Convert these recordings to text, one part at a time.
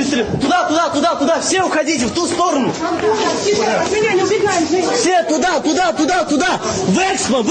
выстрел. Туда. Все уходите в ту сторону. Все туда. В экспо.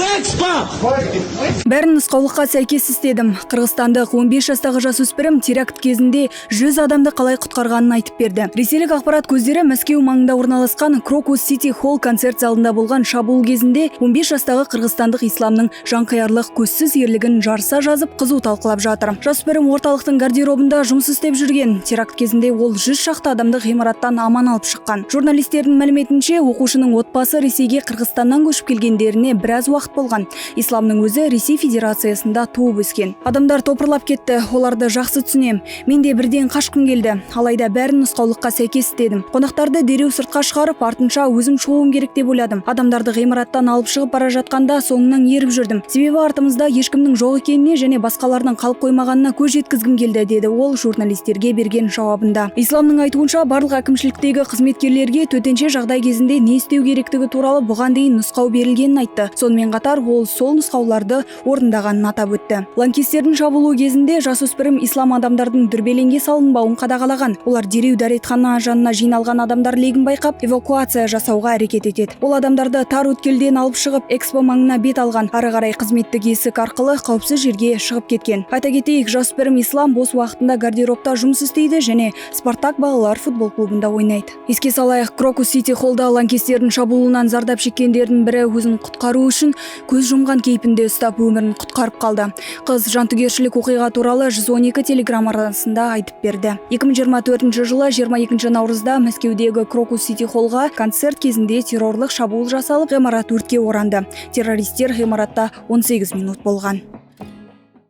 Бәрін нұсқаулыққа сәйкес істедім. Қырғызстандық 15 жастағы жасөспірім теракт кезінде 100 адамды қалай құтқарғанын айтып берді. Ресейлік ақпарат көздері Мәскеу маңында орналасқан Крокус Сити Холл концерт залында болған шабуыл кезінде 15 жастағы қырғызстандық исламның жанқиярлық көзсіз ерлігін жарыса жазып, қызу талқылап жатыр. Жасөспірім орталықтың гардеробында жұмыс істеп жүрген. Теракт кезінде ол 100 шақты адамды ғимараттан аман алып шыққан. Журналистердің мәліметінше, оқушының отбасы Ресейге Қырғызстаннан көшіп келгендеріне біраз уақыт болған. Исламның өзі Ресей Федерациясында туып өскен. Адамдар топырлап кетті, оларды жақсы түсінем. Мен де бірден қашқым келді. Алайда бәрін нұсқаулыққа сәйкес істедім. Қонақтарды дереу сыртқа шығарып, артынша өзім шығуым керек деп ойладым. Адамдарды ғимараттан алып шығып бара жатқанда соңынан еріп жүрдім. Себебі артымызда ешкімнің жоқ екеніне және басқалардың қалып қоймағанына көз жеткізгім келді, деді ол журналистерге берген жауабында. Исламның айтуынша, барлық әкімшіліктегі қызметкерлерге төтенше жағдай кезінде не істеу керектігі туралы бұған дейін нұсқау берілгенін айтты. Сонымен қатар ол сол нұсқауларды орындағанын атап өтті. Лаңкестердің шабуылы кезінде жасөспірім ислам адамдардың дүрбелеңге салынбауын қадағалаған. Олар дереу дәретхана жанына жиналған адамдар легін байқап, эвакуация жасауға әрекет етеді. Ол адамдарды тар өткелден алып шығып, экспо маңына бет алған. Ары қарай қызметтік есік арқылы қауіпсіз жерге шығып кеткен. Айта кетейік, жасөспірім ислам бос уақытында гардеробта жұмыс істейді және Спартак балалар футбол клубында ойнайды. Еске салайық, Крокус Сити Холлда лаңкестердің шабуылынан зардап шеккендердің бірі өзін құтқару үшін көз жұмған кейпінде ұстап өмірін құтқарып қалды. Қыз жантүгершілік оқиға туралы 112 телеграм арнасында айтып берді. 2024 жылы 22 наурызда Мәскеудегі Крокус Сити Холлға концерт кезінде террорлық шабуыл жасалып, ғимарат өртке оранды. Террористер ғимаратта 18 минут болған.